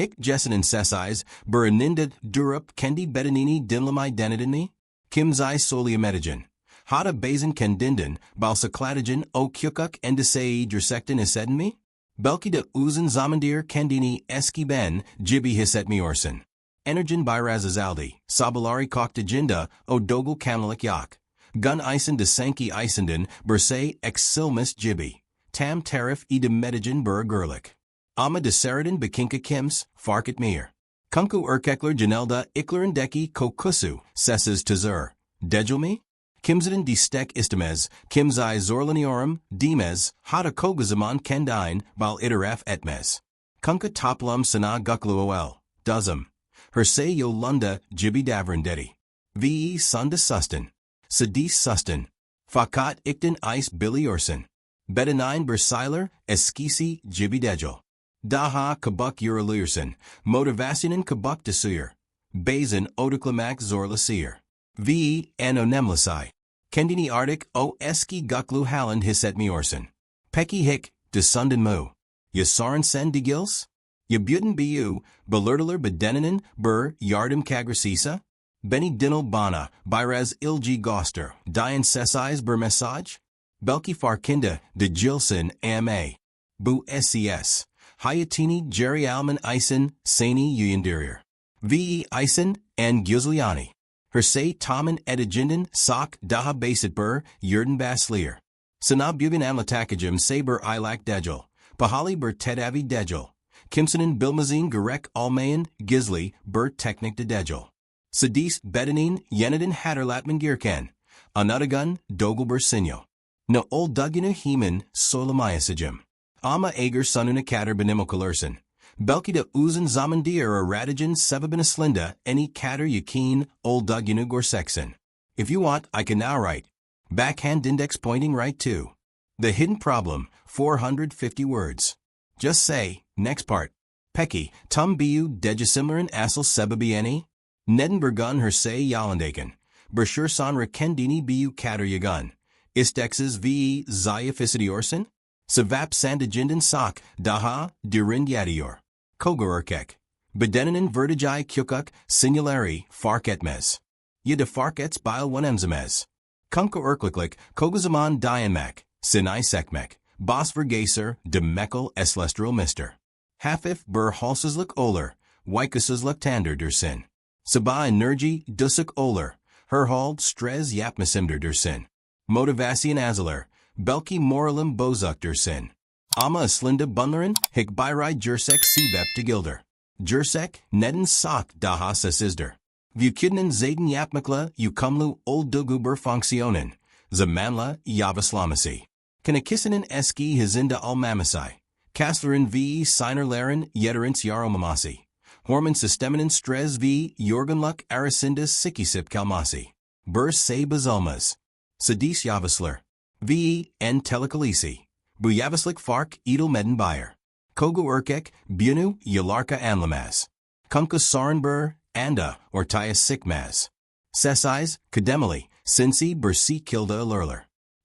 Hic Jessinin Sessais, Beraninda Durup Kendi Bedanini Dinlamai Denidini? Kimzai Soliamedigen. Hada Bazin Kendindin, Balsacladigen O Kyukuk Endisei Drsectin Isedmi? Belki de Uzun Zamandir Kendini Eski Ben, Jibi Hisetmi Orson. Energen Birazazaldi, Sabalari Koktajinda, O Dogul Kamalik Yak. Gun Isen de Sanki Isenden, Bersay Exilmus Jibi. Tam Tarif E de Medigen Burgerlik. Ama de Seradin Bekinka Kims, Farkit Mir. Kunku Erkekler Janelda Iklerin Deki Kokusu, Sesses Tazur. Dejulmi? Kimzidin di Stek Istemez, Kimzai Zorlaniorum, Dimez, Hada Kogazaman Kendine, Bal Iteref Etmez. Kunka Toplam Sana Gukluoel, Duzum. Hersay Yolunda, Jibi Davrindeti. Ve Sunda Sustin. Sadis Sustin. Fakat Iktin Ice Billy Orson. Bedanine Berseiler, Eskisi, Jibi Dejul. Daha Kabuk Urolirson, Motivasianen Kabuk Desir. Bazin Odiclamac Zorlasir. V. Anonemlasai. Kendini Arctic O Eski Guklu Halland Hisetmi Orson. Peki Hick, de Sundan Mu. Yasaran Sen de Gils? Yabuten Bu, Belerdeler Bedeninen, Bur, Yardim Kagrasisa? Beni Dinal Bana, Biraz Ilgi Goster, Dian Sessais Bur Message? Belki Farkinda, de Gilson, A.M.A. Bu SCS. Hayatini Jerry Alman Isen, Sani Uyandirir. V. Isen, and Guzliani. Hersay Taman Edijinden, Sok, Daha Basit Bur, Yurden Baslir. Sana Bugan Amlatakajim Saber Ilak Dejul. Pahali Bur Tedavi Dejul. Kimsonen Bilmazine Garek Almayan, Gizli, Bur Technic de Dejul. Sadis Bedanin, Yenadin Hatterlatman Girkan. Anadagun, Dogelbur Sinyo. No Old Dugina Heman, Solamayasajim. Ama Ager Sununa Kater Benimokalerson. Belki de Uzun Zamandir or Radigan Sebabinaslinda, any Kater Yakin, Old Duginu Gorsexen. If you want, I can now write. Backhand index pointing right to. The hidden problem, 450 words. Just say, next part. Peki, tum biu dejisimlerin asel sebabieni? Nedenbergun hersay yalandaken. Bershur sanra kendini biu Kater yagun. Istexes ve Zayafisity orson? Savap Sandajinden Sak, Daha, Dirind Yadior. Kogorkek. Bedeninen Vertijai Kyukuk, Sinulari, Farketmez. Yida Farkets Bile one Emzamez. Kunka Urkliklik, Kogazaman Dianmak, Sinai Sekmek, Bos Vergaser, de Mekel Eslestral Mister. Hafif Bur Halseslik Oler, Wykuseslik Tander der Sin. Saba Energy, Dusuk Oler, Herhold Strez Yapmasimder der Sin. Motivasian Azaler, Belki Moralim Bozuk der Sin. Ama Aslinda Bunlerin, Hick Byrai Jursek Sebep de Gilder. Jursek, Neden Sok Daha Sesisder. Vukidnen Zaden Yapmakla, Ukumlu Old Duguber Funktionen. Zamanla, Yavaslamasi. Kanakisinen Eski Hizinda Almamasai. Kastlerin V. Sinerlaren, Yederins Yaromamasi. Horman Sisteminen Strez V. Jorgenluk Arasindas Sikisip Kalmasi. Bur Se Bazalmas. Sadis Yavasler. V. N. Telekalisi. Buyavaslik Fark Edel Meden Bayer. Kogu Urkek, Bunu, Yalarka Anlamas. Kunka Sarenbur, Anda, Ortaya Sikmaz. Sessais, Kademali, Sinsi Bursi Kilda Lurler.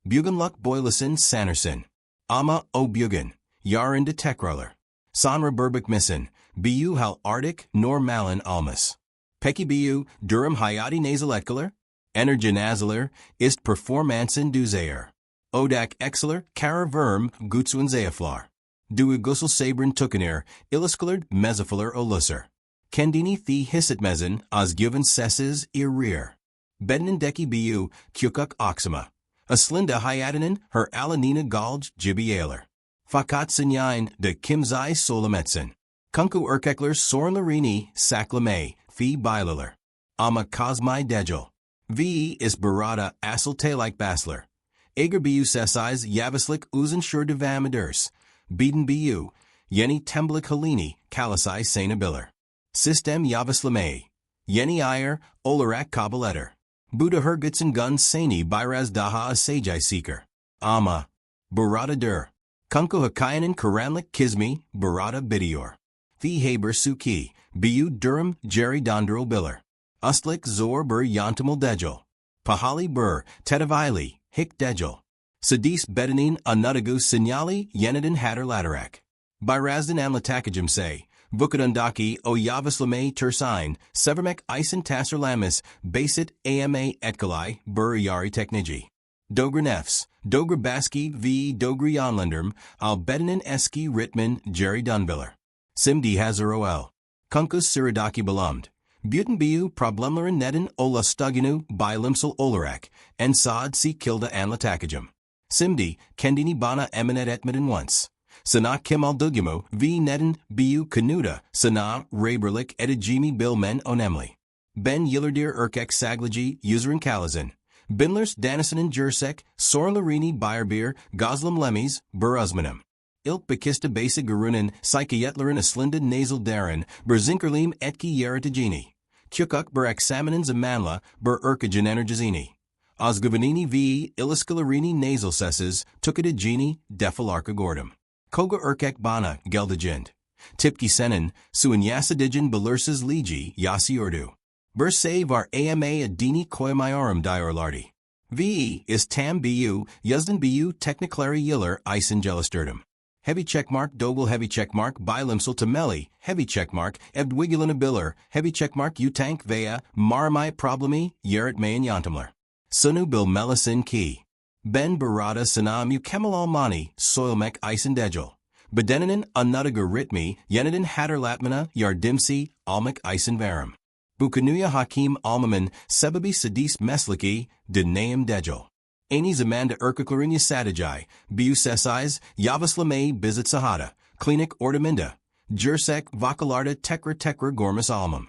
Bugenluk Boylasin Sanderson. Ama O Bugen, Yarin de Tekrarler. Sanra Burbik Missin, Bu Hal Arctic, Nor Malin Almas. Peki Bu, Durham Hayati Nasaletkaler. Energen Azaler, Ist Performansen Duzayer. Odak Exeler, Kara Verm, Gutsuan Zeaflar. Du Gussel Sabrin Tukanir, Illiskalard, Mesofiler Olusser. Kendini Thi Hissetmezin, Osguven Sesses, Irir. Bednin Deki Bu, Kyukuk Oxima. Aslinda Hayadinen, her Alanina Galj, Jibialer. Fakat Sinyain, de Kimzai Solametsin. Kunku Urkekler Sorlarini, Saklame, Fi Bilaler. Ama Kosmai Dejul. V. is Barada Asselte like Basler. Ager Bu Sessais Yavislik Uzen Shur de Vamadurs. Beeden Bu, Yeni Temblik Halini, Kalasai Sainabiller. System Yavislame. Yeni Iyer, Olarak Kabaletter. Buddha Hergutsen Gun Sani Biraz Daha Asajai Seeker. Ama. Barada Dur. Kunku Hakayanin Karanlik Kizmi, Barada Bidior. Fi Haber Suki, Bu Durham, Jerry Dondril Biller. Ustlik Zor Bur Yantamil Dejul. Pahali Bur, Tedavili, Hick Dejul. Sadis Bedanin Anutagu Sinyali Yenadin Hatter Latarak. Birazdan Amlatakajim say, Vukadundaki o Yavaslame Tursine, Severmek Isen Tasser Lamis, Basit AMA Etkalai, Burayari Tekniji. Dogra Nefs, Dogra Baski v. Dogri Onlanderm, Albedinin Eski Ritman, Jerry Dunbiller. Simdi Hazar OL. Kunkus Siridaki Belumed. Buten Biu Problemlerin Nedin Ola Stuginu, Bilimsel Olarak, Ensad Si Kilda Anlatakajum. Simdi, Kendini Bana Eminet Etmedin once. Sana Kemal Dugimu, V. Nedin, Biu Kanuda, Sana, Raberlik Edijimi Bilmen Onemli. Ben Yillardir Urkek Saglaji, Userin Kalazin. Binlers Danison Jursek, Sorlarini Bayerbeer, Goslam Lemis, Buruzmanim. Ilk Bekista Basic Garunin, Psychietlerin Aslinded Nasal Darren, Berzinkerlim Etki Yeratigini. Kyukuk Ber Examinins Amanla, Ber Urkajan Energizini. Osgovanini v. Illiscalarini Nasal Cesses, Tukadagini, Defilarka Gordum. Koga Urkek Bana, Geldajind. Tipki Senin, Suinyasadijin Belursas Ligi, Yasi Urdu. Bursay var AMA Adini Koyamayorum Diorlardi. VE is Tam BU, Yuzdan BU Techniclary Yiller Isen Gelisterdum. Heavy checkmark Dogel heavy checkmark Bilimsel Tameli, heavy checkmark Ebdwigulina Biller, heavy checkmark Utank Vea, Maramai Problemi, Yerit Mayan Yantamler. Sunu Bil Melisin Ki. Ben Barada Sanam Ukemal Almani, Soilmek Isen Degel. Bedeninin Anutaga Ritmi, Yenidin Hatter Latmana, Yardimsi, Almek Isen Varum. Bukanuya Hakim Almaman, Sebabi Sadis Mesliki, Denaim Degel. Anis Amanda Urkaklarinya Sadajai, Biusesais, Yavaslame Bizit Sahada, Klinik Ordaminda, Jursek Vakalarda Tekra Gormas Almam.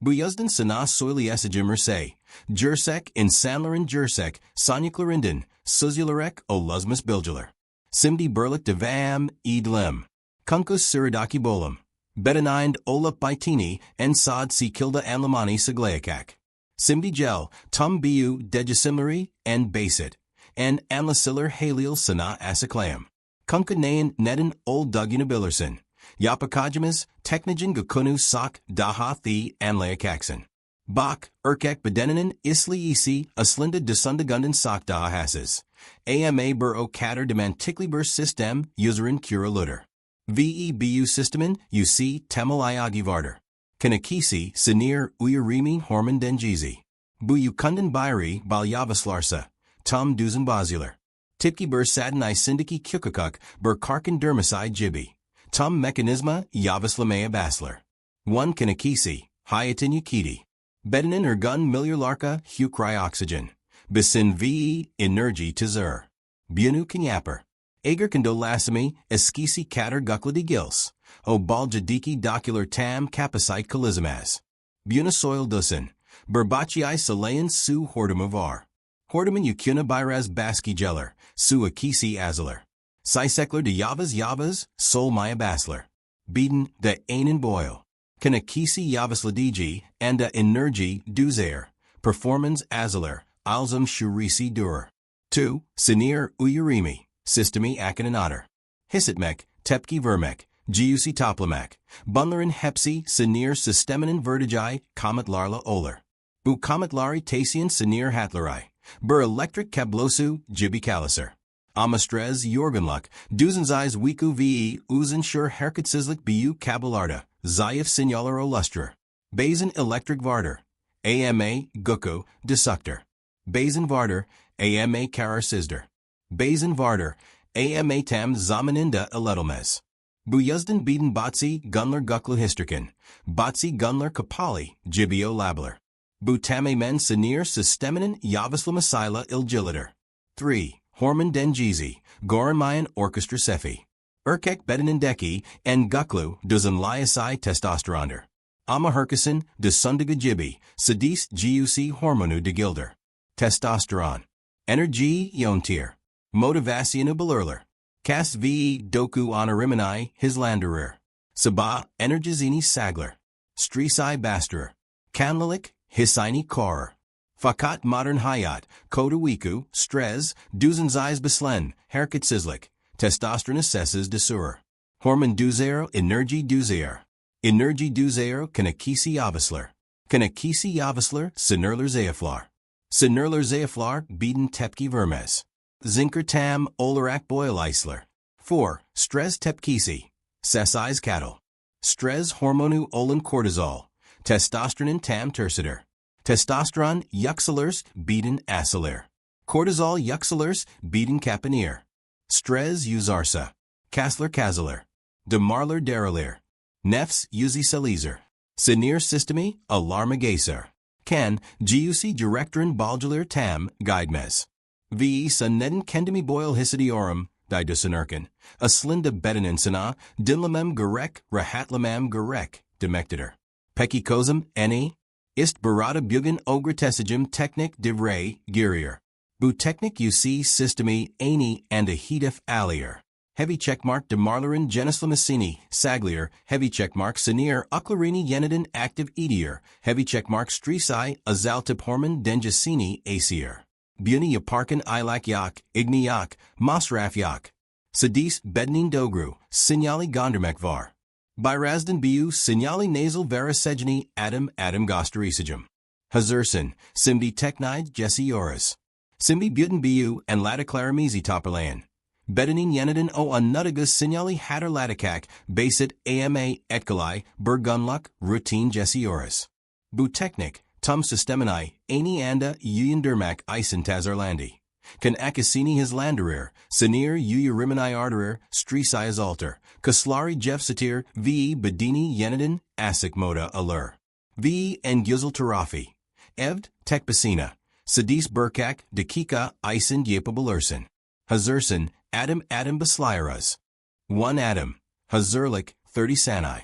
Buyuzdan Sanas Soili Esajim Mersay, Jursek in Sanlarin Jursek, Sonya Clarindon, Suzularek o Luzmus Bilgular. Simdi Burlik Devam, Edlim. Kunkus Siridaki Bolam. Bedanind Ola Baitini, Ensad Si Kilda Anlamani Saglayakak. Simdi Gel, Tum Biu Dejasimari, and Basit, and Anlasiller Halil Sana Asaklayam. Kunka Nayan Nedin Old Dugunabillerson. Yapakajamas, Teknijin Gakunu Sak, Dahathi, Anlayakaksan. Bak, Urkek Bedeninin, Isli Isi, Aslinda Desundagundan Sak Dahasas. AMA Bur O Katter Demantikli Bur System, Userin Cura Lutter. VEBU Systemin, UC Temel Iagivarder. Kanakisi, Sinir, Uyarimi, Horman Denjizi. Buyukundan Bairi, Balyavaslarsa. Tum Duzen Bazular. Tipki Bur Sadin I Sindiki Kukukuk, Bur Karkan Dermasai Jibi. Tum Mechanisma, Yavaslamea Basler. 1 Kanakisi, Hyatin Yukiti. Bedanin Ergun Milyar Larka, Hukrai Oxygen. Bisin VE, Energy Tizur. Bunu Kanyapper. Ager Kandolasami, Eskisi Katter Gukladi Gils. O Baljadiki Docular Tam Kapasite Kalizamaz. Buna Soil Dusin. Burbachii Salayan Su Hordumavar. Horduman Yukuna Byraz Baski Jeller, Su Akisi Azaler. Sisekler de Yavas, Sol Maya Basler. Beeden de Ainen Boyle. Kanakisi Yavasladiji, and de Energy Duzair. Performance Azaler, Alzam Shurisi Dur. 2. Sinir Uyurimi, Systemi Akananader. Hisitmek, Tepki Vermek, Giusi Toplamak, Bunlerin Hepsi, Sinir Systeminin Vertigi, Comet Larla Oler. Bu Comet Lari Tasian Sinir Hatlerai. Bur Electric Kablosu, Jibi Kaliser. Amastrez Jorgenluck, Duzenzais Wiku VE, Uzenshur Herkatsizlik Bu Kabelarda, Zayef Signaler Olustrer. Basin Electric Varder. AMA, Guku, Desuctor. Basin Varder, AMA Karar Sizder. Basin Varder, AMA Tam Zamaninda Eletelmes. Buyuzdan Beeden Batsi, Gunler Gukla Histerkin. Batsi Gunler Kapali, Jibio Labler. Butame Men Sinir Systeminin Yavaslamasaila Ilgilitor. 3. Horman Denjizi, Goran Mayan Orchestra Sefi. Urkek Bedanindeki, and Guklu, Duzan Liasai Testosteronder. Ama Herkison, de Sundaga Jibi, Sadis Guc Hormonu de Gilder. Testosteron. Energy Yontir. Motivasianu Belurler. Kas ve Doku Honorimani, Hislanderer. Sabah, Energizini Sagler. Strisai Basterer. Kanlalik, Hisaini Korer. Fakat Modern Hayat, Kodawiku, Strez, Duzenzais Beslen, Herkit Sizlik, Testosteron Assesses de Sur. Hormon Duzero, Energy Duzero. Energy Duzero, Kanakisi Avasler. Kanakisi Avasler, Sinerler Zeaflar. Sinerler Zeaflar, Beeden Tepki Vermes. Zinker Tam, Olarak Boyle Eisler. 4. Strez Tepkisi. Sesais Cattle. Stress hormonu olan cortisol. Testosteron tam tersidir. Testosteron yuxilers beaten asilir. Cortisol yuxilers beaten kapanir. Stress uzarsa. Kasler kazilir. Demarler derilir. Nefs uzi salizer. Sinir systemi alarmagaser. Can GUC directorin balgelir tam guidmes. V suneden kendimi boil hisidiorum didusinurkin. Aslinda bedanin sana dinlamem gerek rahatlamam gerek demectiter. Pekikosum ne. Ist barada bugen ogretessigum technic divre girier. Bu technic UC systemi ani and a hedif allier. Heavy checkmark de marlerin genislamacini, saglier, heavy checkmark sinir uclarini yenidin active edier, heavy checkmark stresi azaltip hormon dengisini acier. Buni yaparkin ilak yak, igni yak, masraf yak. Sadis bednin dogru, signali gondermek var. Birazdan biu signali nasal varicegeni adam gosterisagum. Hazursin, simbi technide jessioris. Simbi buten biu and laticlaramisi topperlayan. Bedanin yenidin o anutigus signali hatter laticak, basit ama etkalai, burgunluck, routine jessioris. Bu technic, tum systemini, ani anda uyendermak isen tazarlandi. Can akasini his landerir, sinir uyurimini arterir, stresi alter, kaslari jefsatir, ve bedini yenidin, asik moda allur. Ve en güzel tarafi. Evd, tekbasina. Sadis burkak, dakika, isen yepabalursin. Hazursin, Adam baslieras. 1 Adam. Hazurlik, 30 sani.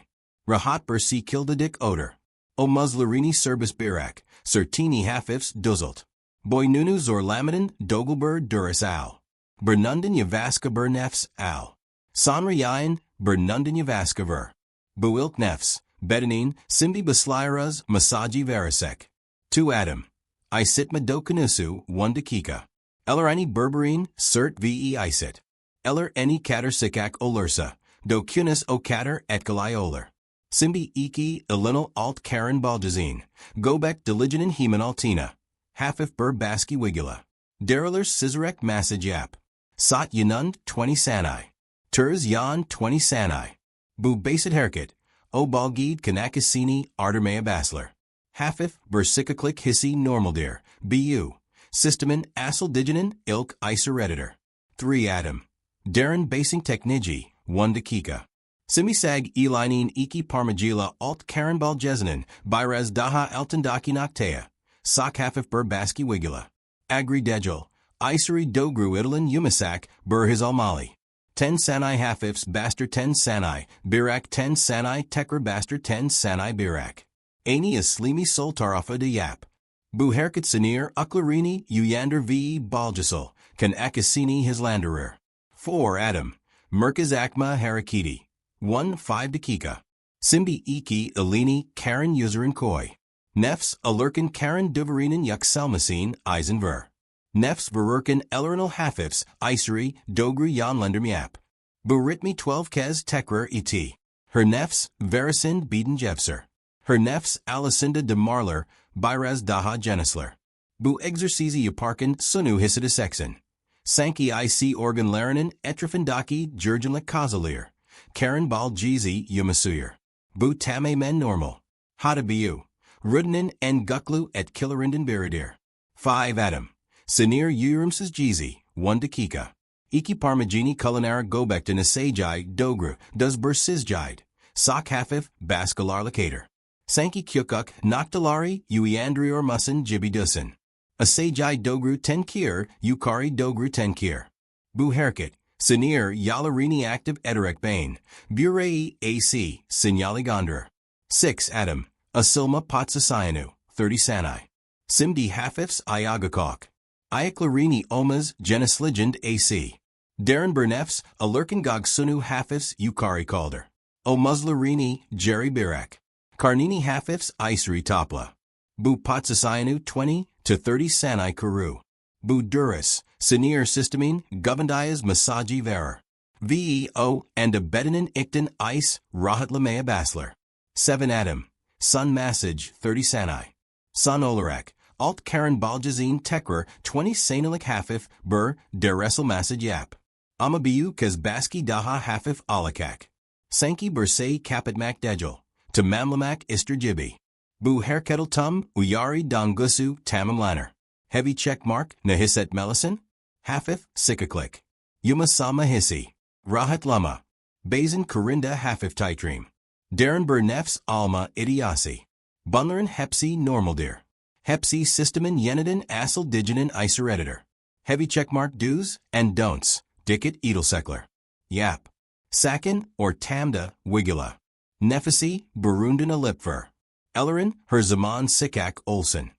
Rahat bursi kildadik odor. O muslerini serbis birak, sertini hafifs duzult. Boynunu zorlamadin dogelbur duris al. Bernundin yavaska bur nefs al. Sonrayayan bernundin yavaska ver. Builk nefs, bedanin, simbi baslieras, masaji verisek. 2 Adam. I sit madokanusu, 1 dakika. Eller any berberine, cert ve isit. Eller any cater sikak olursa, do cunis o cater etkalai oler. Simbi iki elinal alt karen baljazine, gobek diliginin heman altina. Halfif bur baski wigula. Deriler scissarek massage yap. Sot yanund 20 sani. Turs yan 20 sani. Bu basit herkit, o balgid kanakasini artermea basler. Halfif bur sikaklik hissi normaldir, bu. Systemin asildiginin ilk isereditor. 3 Adam. Darren basing technigi, 1 dakika. Simisag elinin iki parmagila alt karen baljezanin, biraz daha altendaki noctea. Sak hafif bur baski wigula. Agri dejul, iseri dogru idolin yumisak, bur his almali. 10 sani hafifs baster 10 sani, birak 10 sani tekra baster 10 sani birak. Ani is slimi soltarafa de yap. Bu herkit sinir uclarini uyander ve baljasul, can akasini his landerir. 4 Adam. Merkaz akma harakiti. 1 5 dakika. Simbi iki elini karen userin koi. Nefs alurkin karen duverinin yuxelmacine eisenver. Nefs verurkin elerinal hafifs iseri dogru yanlender miap. Bu ritmi 12 kez tekrer et. Her nefs verisind bieden jefser. Her nefs alicinda de marler, biraz daha genisler. Bu exercizi yaparkin sunu hisidisexin. Sanki ic organ larinin etrifindaki jurgenlik kazalir. Karen bal jizi yumasuyir. Bu tame men normal. Hada bu. Rudinin en guklu et killerindin biridir. 5 Adam. Sinir urimses jizi, 1 dakika. Iki parmagini culinara gobekta nasajai dogru, does bursizjide. Sak hafif, baskalarlicator. Sanki kyukuk, noctalari, uiandrior musin jibidusin. Asajai dogru tenkir, ukari dogru tenkir. Bu herkit, sinir yalarini active ederek bane, burei ac, signali gondrer. 6 Adam. Asilma potsasayanu, 30 sani. Simdi hafifs iagakok. Iaclarini omas genisligend ac. Darren bernefs, alurkingog sunu hafifs ukari calder. O muslerini, jerry birak. Karnini hafifs iseri topla. Bu potsasayanu 20 to 30 sani kuru. Bu duris, sinir systemine, govandayas masaji verer. Veo and a bedinin iktin ice, rahat lamea basler. 7 Adam. Sun massage, 30 sani. Sun olarak, alt karen baljazine tekrer, 20 sanalik hafif, bur, deresel massage yap. Amabiu kazbaski daha hafif alakak. Sankey Bursay Kapitmak Dejel. Tamamlamak Isterjibi. Bu Herketel Tum, Uyari Dongusu Tamam Lanner. Heavy check mark, Nahiset Melison? Hafif, Sikaklik. Yumasama Hissi. Rahat Lama. Bazin Corinda Hafif Titream. Darren Bernefs Alma Idiasi. Bunlerin Hepsi Normaldir. Hepsi Systemin Yenidin Asel Diginin Iser Editor. Heavy checkmark do's and don'ts. Dickit Edelsekler. Yap. Sakin or Tamda Wigula. Nefesi Burundan Alipfer. Ellerin Herzaman Sikak Olsen.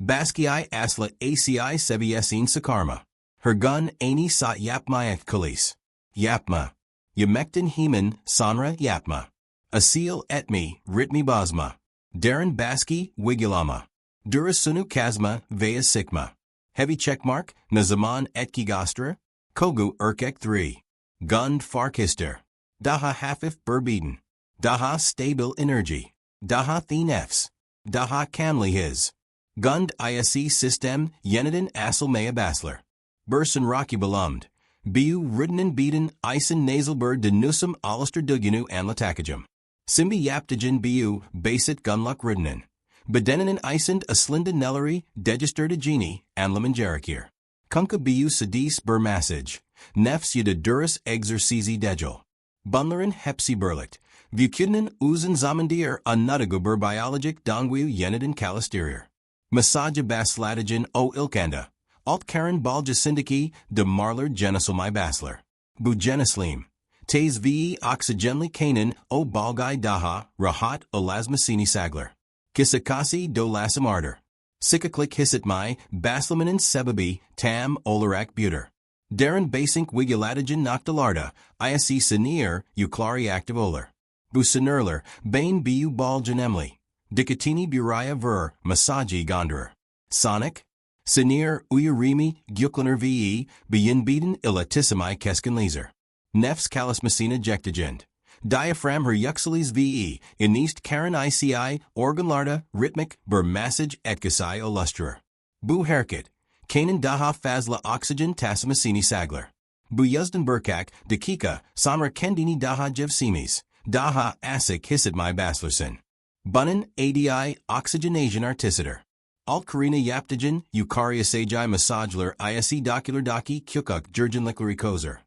Baskii Asla ACI Sebiesin Sakarma. Hergun Aini Sa Yapmayak Kalis. Yapma. Yemektin Heman Sanra Yapma. Asil Etmi Ritmi Basma. Darren Baski Wigulama. Durasunu Kazma Vea Sikma. Heavy checkmark Nazaman Etkigostra. Kogu Urkek 3. Gund Farkister. Daha Hafif Burbeden. Daha Stabil Energy. Daha Thenefs. Daha Kamli His. Gund ISE System Yeniden Asel Mea Basler. Bursen Rocky Belumd. Biu Ridden Beeden Isen Nasalbird de Nusum Alister Duginu Anlatakajum. Simbi Yaptagen Biu Basit Gunluck Ridden. Bedenin Isend Aslinda Nellery Degister de Genie Anlaman Jerakir. Kunka Biu Sadis Burmassage. Nefs Yudaduris Exercizi Degel. Bunlerin Hepsi Burlicht. Vukidnin Uzen Zamandir Anutagu Biologic Dongwu Yenidin Calisterior. Massaja Basladagen O Ilkanda. Alt Karen Balja Syndiki de Marler Genesalmi Basler. Bugeneslim. Tays ve Oxygenly Kanan O Balgai Daha Rahat Olasmasini Sagler. Kisakasi do Lasam Arder. Sikaklik Hisitmai Baslamanin Sebabi Tam Olarak Buter. Darren Basink Wiguladagen Noctalarda ISE Sinir Euclari Active Oler. Busanerler Bain Bu Baljanemli. Dikatini Buraya Ver Masaji Gondrer. Sonic. Sinir Uyurimi Gyuklaner ve Bienbeden Ilatisimi Keskenleser. Nefs Kalis Messina Jectigend. Diaphragm her Yuxalis ve Inist Karen ICI Organlarda Rhythmic Burmassage Etkasai Olustrer. Bu Herkit. Kanan Daha Fazla Oxygen Tassamasini Sagler. Bu Yuzdan Burkak Dakika Samra Kendini Daha Jevsimis. Daha Asik Hisitmai Baslerson. Bunnin ADI Oxygenation Articitor. Alt Karina Yaptagen Eukarya Sajai Massagler ISE Docular Daki Kyukuk Jurgen Liklari Kozer.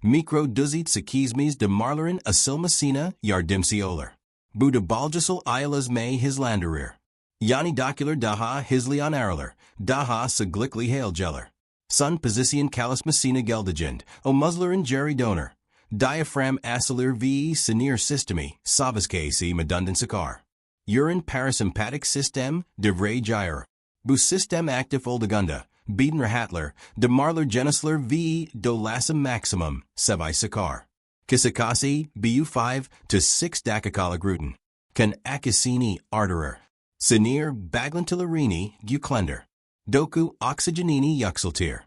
Mikro Duzit Sakizmis de Marlerin Asilmasina Yardimsi Oler. Buda Baljasul Islas May Hislanderir. Yani Docular Daha Hislian Arler. Daha Saglikli Hail Jeller. Sun Position Kalis Messina Geldagend O Muslerin Jerry Donor. Diaphragm Asilir ve Sinir Systemi Savaskasi Madundan Sakar. Urine Parasympathetic System Devray Gyre. Bu System Active Oldagunda. Bieden Rahatler, de Marler Genisler v. do Lassam Maximum, Sevai Sakar. Kisakasi, BU5 to 6 Dakakala Gruten. Kan Akasini Arterer. Sinir Baglantilarini Guklender. Doku Oxygenini Yuxaltir.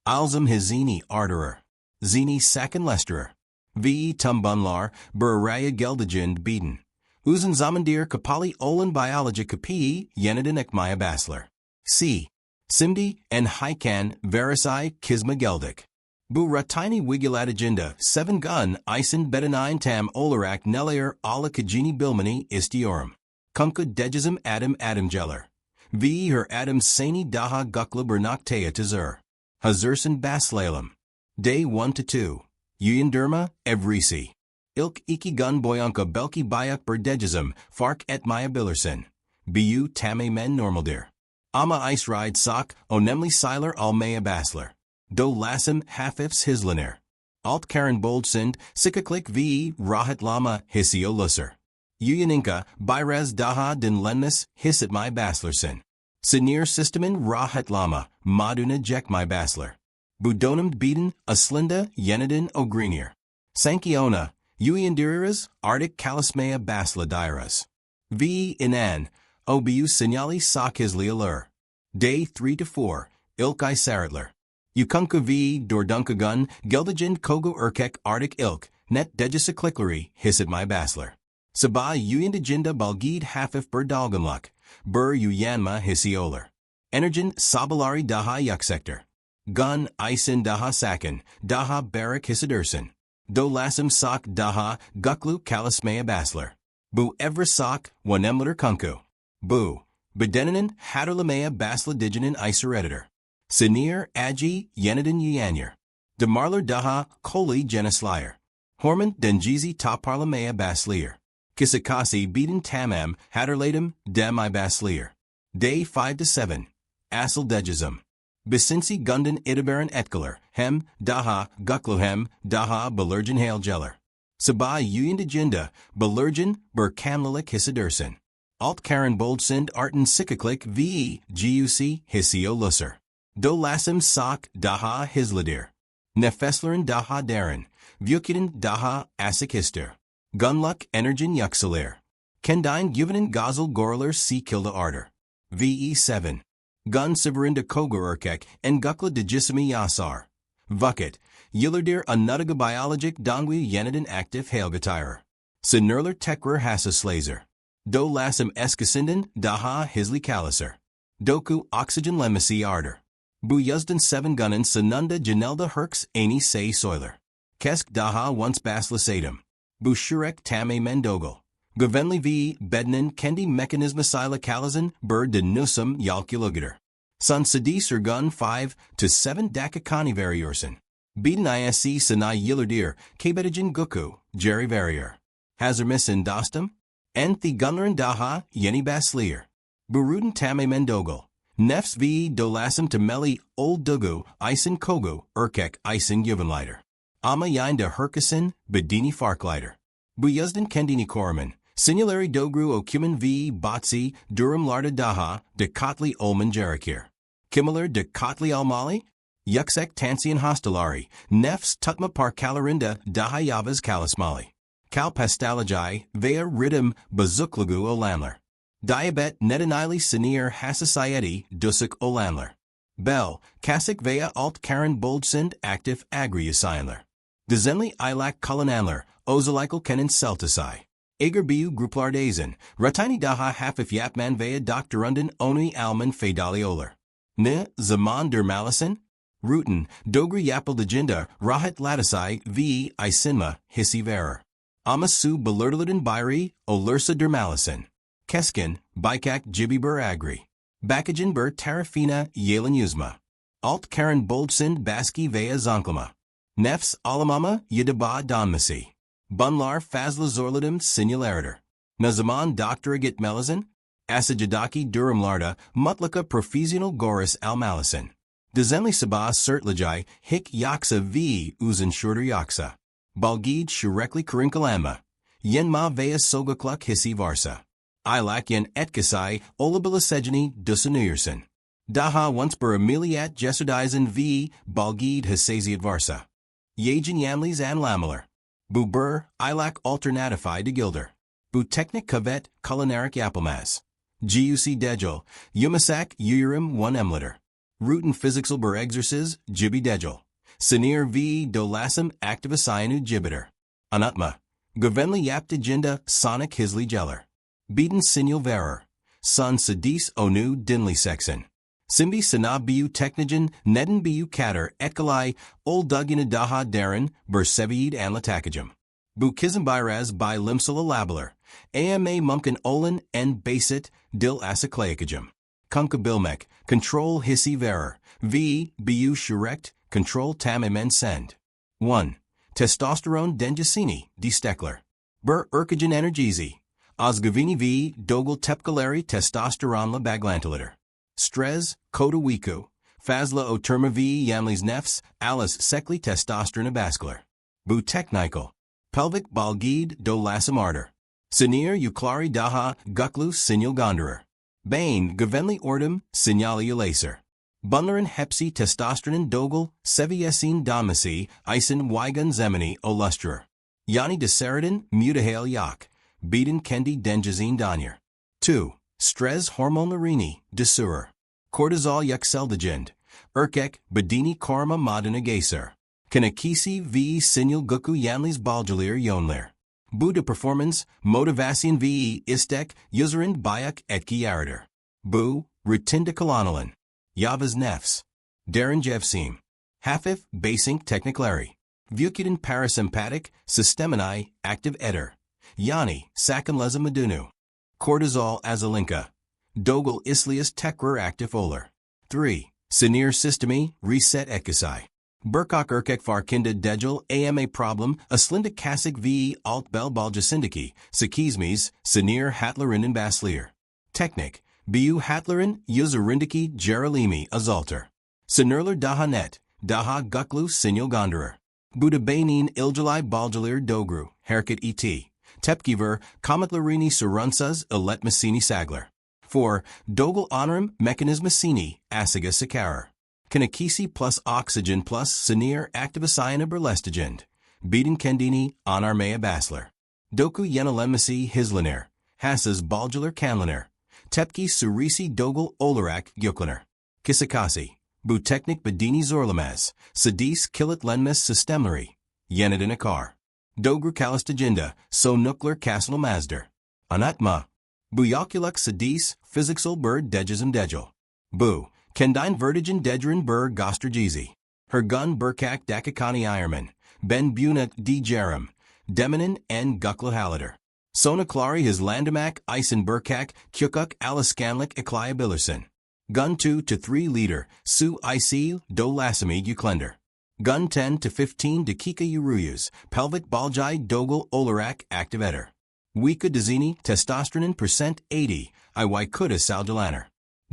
Alzam Hizini Arterer. Zini Sakin Lesterer. V. Tumbunlar, Burraya Geldagend Bieden. Uzen Zamandir Kapali Olan Biology Kapii Yenidin Ekmaya Basler. C. Simdi and Haikan Verisai Kisma Geldik. Bu Ratini Wiguladaginda 7 Gun Isen Bedanine Tam Olarak Nelayer Ala Kajini Bilmani Istiorum. Kunka Dejism Adam Jeller. V. Her Adam Sani Daha Gukla Bernaktea Tazur. Hazursan Baslalem. Day 1 to 2. Uyanderma Evrisi. Ilk Iki Gun Boyanka Belki Bayak Berdejism Fark et Maya Billerson. Bu Tame Men Normaldir. Ama Ice Ride Sock, Onemli Siler Almea Basler. Do Lassam Hafifs Hislanir. Alt Karen Boldsind, Sikaklik ve Rahat Lama Hissio Lusser. Uyaninka, Byrez Daha Din Lenmis, Hissitmai Baslerson. Sinir Systemin Rahat Lama, Maduna Jekmai Basler. Budonum Beeden, Aslinda, Yenidin Ogrenier. Sankiona, Uyandiriras, Arctic Kalismea Basla Diras. V. Inan, Obu Signali Sakisli Allur. Day 3 to 4, Ilk I Saratler. Ukunka v. Dordunka Gun, Geldagind Kogo Urkek Arctic Ilk, Net Degisikliklari, Hissit My Basler. Sabah Uyandaginda Balgid Hafif Berdalganluk, Bur Uyanma Hissioler. Energen Sabalari Daha Yuksector. Gun Isen Daha Sakin, Daha Barak Hissidurson. Do lasem sak daha guklu kalismea basler. Bu evra sak one emliter kunku. Bu. Bedeninen haderlamea basla diginin isorediter. Sinir agi yenidin yanyer. De marler daha koli genislier. Hormon dengizi toparlamea baslier. Kisakasi beaten tamam haderlatum dem I baslier. Day 5 to 7. Asel degism. Bisinsi gundan itabaran etkeler, hem, daha, guklohem, daha belergen hail geller. Sabah uyindigenda, belergen, ber kamlalik hissidersen. Alt karen boldsind arten sikaklik ve, guc, hissio lusser. Do lasem sak, daha hisladir. Nefesleren daha daren, vukiden daha asikhister. Gunluck energin yuxalir. Kendine guvenen gazel goreler si kilda arter. VE7. Gun siverinda kogerurkek en gukla digissimi yasar. Vucket, yillerdir anuttiga biologic dongwi yeniden active hailgetirer. Sinerler tekrer hassaslaser. Do lasem eskasinden daha hisli caliser. Doku oxygen lemisi arter. Bu yuzden 7 gunnen sanunda janelda herks ani say soiler. Kesk daha once baslisatum. Bu shurek tame mendogel. Govenli v bednin kendi mechanisma sila calizan ber de nusum yalkulugiter. Sun sadis gun 5 to 7 dakakani variorsen. Beden isc sanai yillerdir, kabetigen guku, jerry varier. Hazermis in dostum? Enthi gunlerin daha, yeni baslier. Buruden tame mendogel. Nefs v dolasum temeli old dugu, isen kogu, erkek isen juvenleiter. Ama yin de herkesen, bedini farkleiter. Buyuzden kendini koraman. Sinulari dogru okumen v botsi durum larda daha de kotli olman jerakir. Kimeler de kotli almali? Yuxek tansian hostelari, nefs tutma par calorinda daha yavas kalismali. Cal pastalagi, vea ridum bazuklagu olamler. Diabet netanili sinir hassasieti dusuk olamler. Bell, kasik vea alt karen boldsind active agriusianler. Dezenli ilak kulinanler, ozalikel kenen celtisai. Eger biu gruplardazen, ratini daha hafif yapman vea doctorundan oni alman fedalioler. Ne, zaman dermalisen? Ruten, dogri yapel legenda, rahat latisai, v, isinma, hissi verer. Amasu belerdeliden biri, olursa dermalisen. Keskin, bikak jibibur agri. Bakajan bur tarafina, yalen yuzma. Alt karen boldsind baski vea zonklama. Nefs alamama, yidaba donmasi. Bunlar fazla zorladim sinularitor. Nazaman doctoragit melazin? Asajadaki durumlarda, mutlaka profesional goris almalisin. Dezenli sabah sertlajai, hik yaksa v uzun shorter yaksa. Balgid shurekli karinkalama. Yenma vea sogakluk hissi varsa. Ilak yen etkasai olabilisegeni dusanuyersen. Daha once ber ameliat jesudizan v balgid hasaziat varsa. Yajin yamlis an lamaler. Bu bur, ilak alternatify de gilder. Bu teknik kavet culinaric yapelmas. Guc degel, yumasak urim 1 emliter. Ruten physical ber exercises, jibi degel. Sinir v dolasum activa cyanu gibiter. Anutma. Govenli yapta jinda sonic hisli geller. Beden sinul verer. Sun sadis onu dinli sexen. Simbi sana biu technigen neden biu kater etkalai ol dugina daha daren ber seviid anlatakajum. Bu kizimbiraz by limsala labeler. AMA mumkin olin en basit dil asakleikajum. Kunka bilmek, control hissi verer. V, biu shurekt, control tamimen send. 1. Testosterone denjasini, destekler. Ber erkagen energizi. Osgavini v dogel tepkaleri testosteronla baglantoliter. Strez, koda wiku. Fazla oterma v yamlis nefs, alis sekli testosterone bascular. Bu technical. Pelvic balgid do lasem arter. Sinir uklari daha guklu sinul gonderer. Bane gavenli ordum signali ulaser. Bunlerin hepsi testosteron dogel seviesin domisi isen wigan zemini olustrer. Yani deseridin mutahale yak. Beden kendi denjazine danyer. 2. Stress hormonarini, desurer. Cortisol yuxeldagend. Erkek, bedini korma madana gaser. Kanakisi v sinul guku yanlis baljalir yonler. Buda performance, motivation ve istek, userin bayak etki yarader. Bu, rutinda kolonolin. Yavas nefs. Darren jevsim. Hafif, basing techniclari. Vucudin parasympathetic, systemini, active eder. Yani, sakanleza medunu. Cortisol azalinka. Dogel islius tekrar active oler. 3. Sinir systemi, reset ekisai. Burkok erkek farkinda degel ama problem, aslinda kasik ve alt bel baljasindiki, sakizmes, sinir hatlarinen baslier. Technic, bu hatlarin, yuzarindiki geralimi azalter. Sinurler daha net, daha guklu sinyal gonderer. Buda bainin iljalai baljalir dogru, herkit et. Tepkiver, kometlarini surunsas iletmasini sagler. 4. Dogel honorum mechanismasini, asiga sakarer. Kanakisi plus oxygen plus sinir activasina berlestigend. Beaten kendini anarmea basler. Doku yenelemasi hisliner. Hassas baljalir kanliner. Tepki surisi dogel olarak gyukliner. Kisakasi. Bu teknik bedini zorlamaz. Sadis kilit lenmes systemleri. Yenidin akar. Dogru kalistaginda, so nukler kasnal mazder. Anatma. Bu yokuluk sadis, physicsal bird dejism dejel. Bu. Kendine vertigen dejrin bur gostergizi. Her gun burkak dakikani ironman. Ben buna d jerum. Deminin en gukla halider. Sona klari his landamak isen burkak kyukuk alaskanlik ekliabilirsin. Gun 2 to 3 liter, su ic do lasami uklender. Gun 10 to 15 dakika uruyus, pelvic baljai dogel olarak active eder. Wika dizini testosteronin percent 80, iwaikuda salgelaner.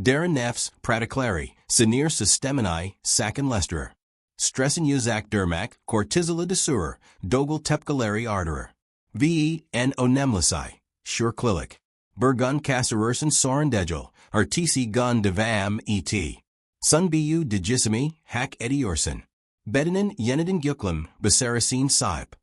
Darren nefs, praticlari, sinir systemini, sakin lesterer. Stressin uzak dermak, cortizola desurer, dogel tepkalari arterer. Ve en onemlisai, sure klilik. Burgun kasserursen soren degel, artisi gun devam et. Sun bu digisimi, hack ediorsen. Bedinin yenidin gyuklum, basarasin saip.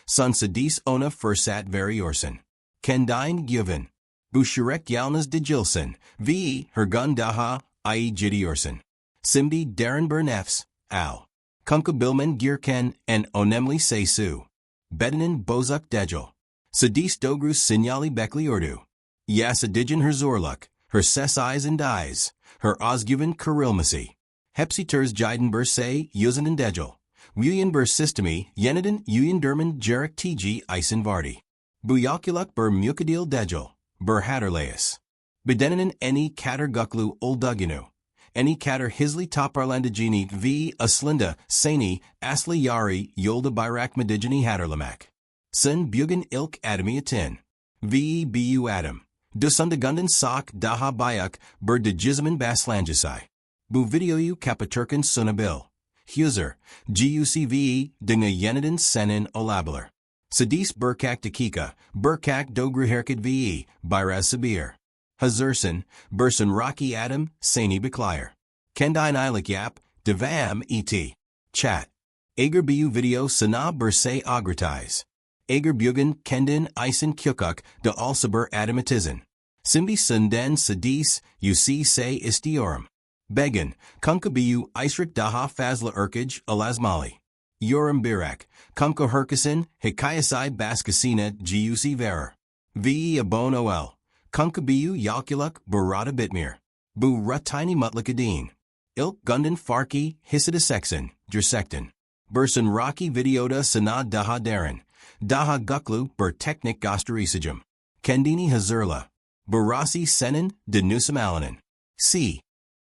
Sun sadis ona fursat variorsen. Kendine gyuvin. Bushurek yalnas digilsen, ve hergun daha, I jidiorsen. Simbi darren bernefs, al. Kunka bilmen girken en onemli sesu. Bedinin bozuk degel. Sadis dogru signali bekli ordu. Yasadigin her zorluk, her sesais and dies, her osguvin karilmasi. Hepsiters jiden burse yuzanin degel. Wuyen bur systemi yenidin uyen derman jerek tg isen vardi. Buyakuluk bur mukadil degel, bur hatterleus. Bedeninin eni kater guklu olduginu. Eni kater hisli toparlandagini v aslinda, sani, asli yari yolda birak medigini hatterlamak. Sin bugen ilk adami atin. V bu adam. Dusundagundan sak daha bayak bur digizmin baslangisai. Bu videoyu kapaturkan sunabil. Huser, gucve dinga yenidin senin olabiler. Sadis burkak dakika, burkak dogruherkid ve, biraz sabir. Hazursen, bursen rocky adam, sani beklier. Kendine ilik yap, devam et. Chat. Ager bu video sana burse agratize. Ager bugen kendin isen kyukuk de alsaber adamatizin. Simbi sunden sadis, uc se istiorum. Began, kunka bu isrik daha fazla erkij alazmali. Yorum birak, kunka herkasin, hikayasai baskasina guc verer. Ve abon ol. Kunka bu yakuluk barada bitmir. Bu rutini mutlikadin. Ilk gundan farki, hisidasexin, jersectin. Bursan rocky videoda sana daha darin. Daha guklu bur teknik gosterisijum. Kendini hazurla. Barasi senin, denusam alanin. C.